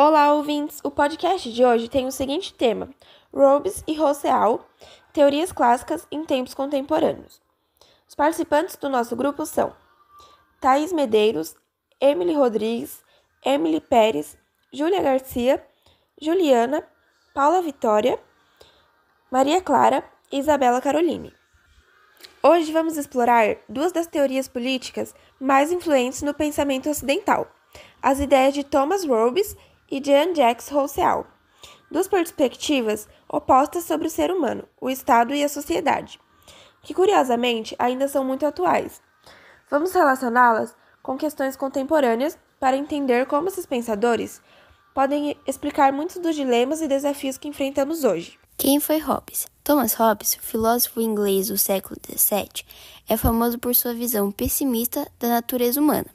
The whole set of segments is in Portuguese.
Olá, ouvintes! O podcast de hoje tem o seguinte tema: Hobbes e Rousseau, teorias clássicas em tempos contemporâneos. Os participantes do nosso grupo são Thaís Medeiros, Emily Rodrigues, Emily Pérez, Júlia Garcia, Juliana, Paula Vitória, Maria Clara e Isabela Caroline. Hoje vamos explorar duas das teorias políticas mais influentes no pensamento ocidental, as ideias de Thomas Hobbes e Jean-Jacques Rousseau, duas perspectivas opostas sobre o ser humano, o Estado e a sociedade, que curiosamente ainda são muito atuais. Vamos relacioná-las com questões contemporâneas para entender como esses pensadores podem explicar muitos dos dilemas e desafios que enfrentamos hoje. Quem foi Hobbes? Thomas Hobbes, filósofo inglês do século XVII, é famoso por sua visão pessimista da natureza humana.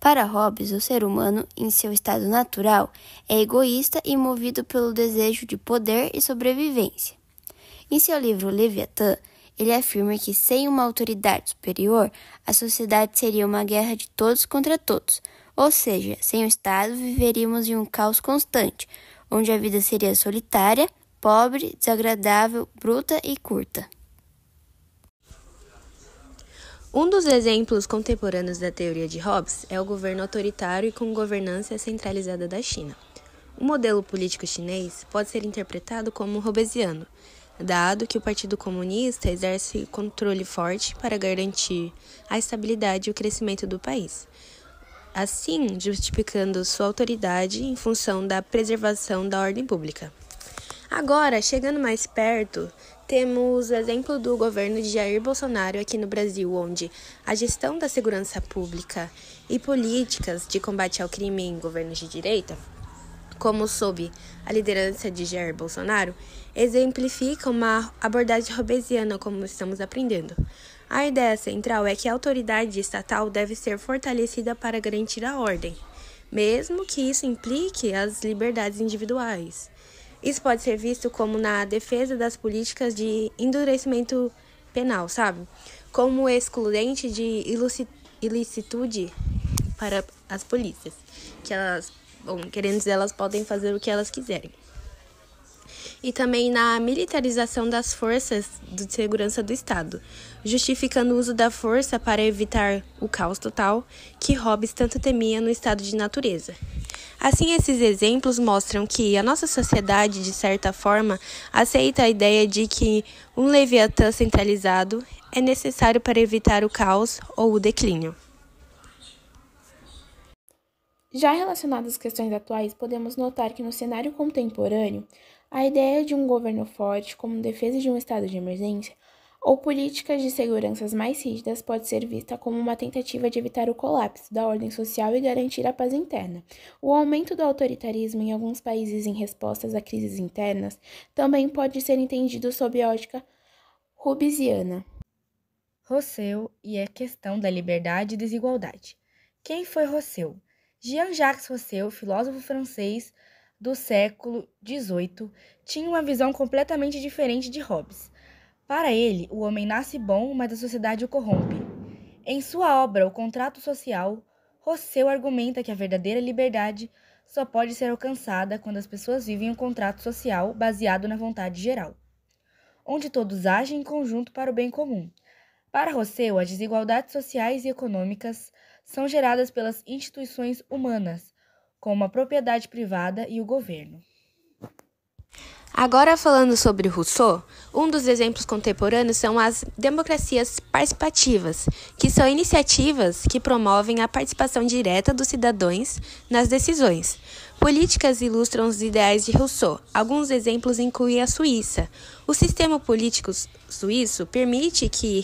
Para Hobbes, o ser humano, em seu estado natural, é egoísta e movido pelo desejo de poder e sobrevivência. Em seu livro Leviatã, ele afirma que sem uma autoridade superior, a sociedade seria uma guerra de todos contra todos, ou seja, sem o Estado viveríamos em um caos constante, onde a vida seria solitária, pobre, desagradável, bruta e curta. Um dos exemplos contemporâneos da teoria de Hobbes é o governo autoritário e com governança centralizada da China. O modelo político chinês pode ser interpretado como hobbesiano, dado que o Partido Comunista exerce controle forte para garantir a estabilidade e o crescimento do país, assim justificando sua autoridade em função da preservação da ordem pública. Agora, chegando mais perto, temos o exemplo do governo de Jair Bolsonaro aqui no Brasil, onde a gestão da segurança pública e políticas de combate ao crime em governos de direita, como sob a liderança de Jair Bolsonaro, exemplifica uma abordagem hobbesiana, como estamos aprendendo. A ideia central é que a autoridade estatal deve ser fortalecida para garantir a ordem, mesmo que isso implique as liberdades individuais. Isso pode ser visto como na defesa das políticas de endurecimento penal, como excludente de ilicitude para as polícias, que querendo dizer, elas podem fazer o que elas quiserem. E também na militarização das forças de segurança do Estado, justificando o uso da força para evitar o caos total que Hobbes tanto temia no estado de natureza. Assim, esses exemplos mostram que a nossa sociedade, de certa forma, aceita a ideia de que um Leviatã centralizado é necessário para evitar o caos ou o declínio. Já relacionadas às questões atuais, podemos notar que no cenário contemporâneo, a ideia de um governo forte como defesa de um estado de emergência ou políticas de segurança mais rígidas pode ser vista como uma tentativa de evitar o colapso da ordem social e garantir a paz interna. O aumento do autoritarismo em alguns países em respostas a crises internas também pode ser entendido sob a ótica hobbesiana. Rousseau e a questão da liberdade e desigualdade. Quem foi Rousseau? Jean-Jacques Rousseau, filósofo francês do século XVIII, tinha uma visão completamente diferente de Hobbes. Para ele, o homem nasce bom, mas a sociedade o corrompe. Em sua obra O Contrato Social, Rousseau argumenta que a verdadeira liberdade só pode ser alcançada quando as pessoas vivem um contrato social baseado na vontade geral, onde todos agem em conjunto para o bem comum. Para Rousseau, as desigualdades sociais e econômicas são geradas pelas instituições humanas, como a propriedade privada e o governo. Agora, falando sobre Rousseau, um dos exemplos contemporâneos são as democracias participativas, que são iniciativas que promovem a participação direta dos cidadãos nas decisões. Políticas ilustram os ideais de Rousseau. Alguns exemplos incluem a Suíça. O sistema político suíço permite que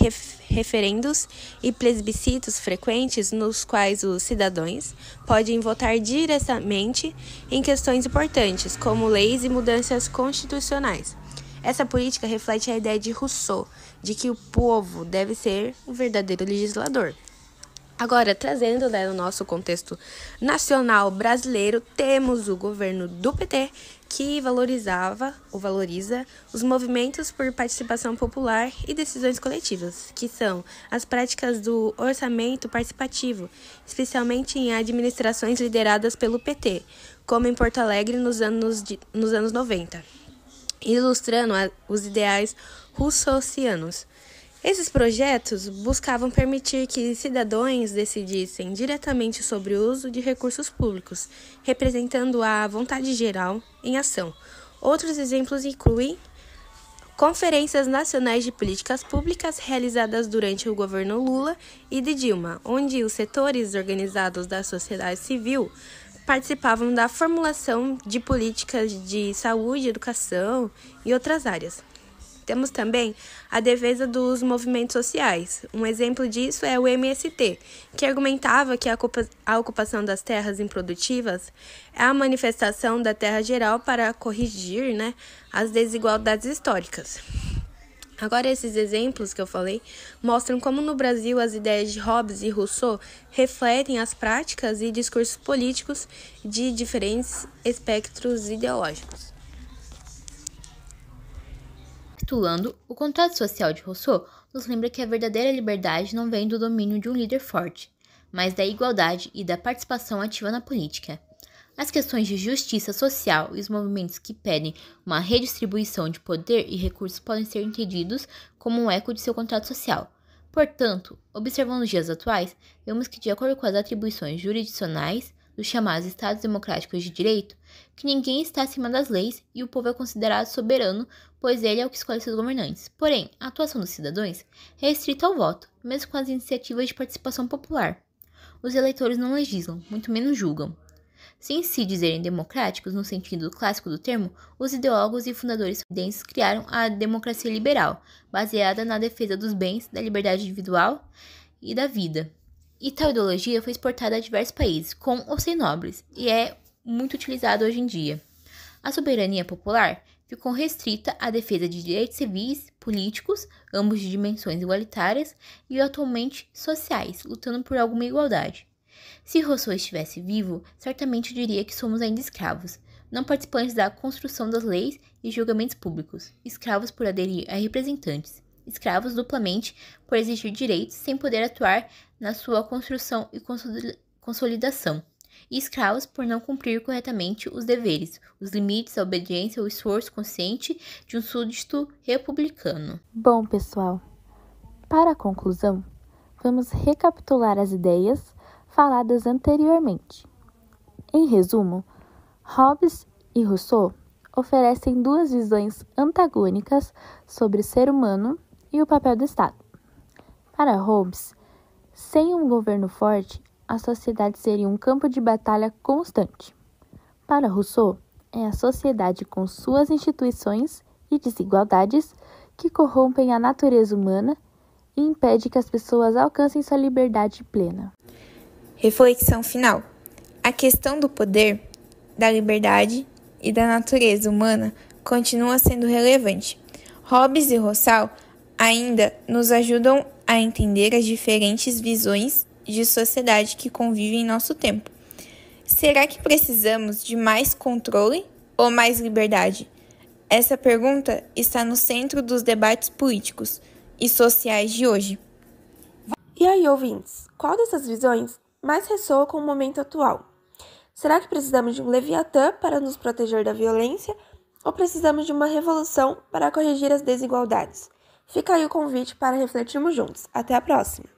referendos e plebiscitos frequentes nos quais os cidadãos podem votar diretamente em questões importantes, como leis e mudanças constitucionais. Essa política reflete a ideia de Rousseau de que o povo deve ser o verdadeiro legislador. Agora, trazendo no nosso contexto nacional brasileiro, temos o governo do PT que valoriza os movimentos por participação popular e decisões coletivas, que são as práticas do orçamento participativo, especialmente em administrações lideradas pelo PT, como em Porto Alegre nos anos 90, ilustrando os ideais russocianos. Esses projetos buscavam permitir que cidadãos decidissem diretamente sobre o uso de recursos públicos, representando a vontade geral em ação. Outros exemplos incluem conferências nacionais de políticas públicas realizadas durante o governo Lula e de Dilma, onde os setores organizados da sociedade civil participavam da formulação de políticas de saúde, educação e outras áreas. Temos também a defesa dos movimentos sociais. Um exemplo disso é o MST, que argumentava que a ocupação das terras improdutivas é a manifestação da terra geral para corrigir, as desigualdades históricas. Agora, esses exemplos que eu falei mostram como no Brasil as ideias de Hobbes e Rousseau refletem as práticas e discursos políticos de diferentes espectros ideológicos. Recapitulando, o contrato social de Rousseau nos lembra que a verdadeira liberdade não vem do domínio de um líder forte, mas da igualdade e da participação ativa na política. As questões de justiça social e os movimentos que pedem uma redistribuição de poder e recursos podem ser entendidos como um eco de seu contrato social. Portanto, observando os dias atuais, vemos que, de acordo com as atribuições jurisdicionais dos chamados Estados Democráticos de Direito, que ninguém está acima das leis e o povo é considerado soberano, pois ele é o que escolhe seus governantes. Porém, a atuação dos cidadãos é restrita ao voto, mesmo com as iniciativas de participação popular. Os eleitores não legislam, muito menos julgam. Sem se dizerem democráticos no sentido clássico do termo, os ideólogos e fundadores estadunidenses criaram a democracia liberal, baseada na defesa dos bens, da liberdade individual e da vida. E tal ideologia foi exportada a diversos países, com ou sem nobres, e é muito utilizada hoje em dia. A soberania popular ficou restrita à defesa de direitos civis, políticos, ambos de dimensões igualitárias, e atualmente sociais, lutando por alguma igualdade. Se Rousseau estivesse vivo, certamente diria que somos ainda escravos, não participantes da construção das leis e julgamentos públicos, escravos por aderir a representantes, escravos duplamente por exigir direitos sem poder atuar na sua construção e consolidação, e escravos por não cumprir corretamente os deveres, os limites, a obediência ou esforço consciente de um súdito republicano. Bom, pessoal, para a conclusão, vamos recapitular as ideias faladas anteriormente. Em resumo, Hobbes e Rousseau oferecem duas visões antagônicas sobre o ser humano e o papel do Estado. Para Hobbes, sem um governo forte, a sociedade seria um campo de batalha constante. Para Rousseau, é a sociedade com suas instituições e desigualdades que corrompem a natureza humana e impede que as pessoas alcancem sua liberdade plena. Reflexão final. A questão do poder, da liberdade e da natureza humana continua sendo relevante. Hobbes e Rousseau ainda nos ajudam a entender as diferentes visões de sociedade que convivem em nosso tempo. Será que precisamos de mais controle ou mais liberdade? Essa pergunta está no centro dos debates políticos e sociais de hoje. E aí, ouvintes, qual dessas visões mais ressoa com o momento atual? Será que precisamos de um Leviatã para nos proteger da violência ou precisamos de uma revolução para corrigir as desigualdades? Fica aí o convite para refletirmos juntos. Até a próxima!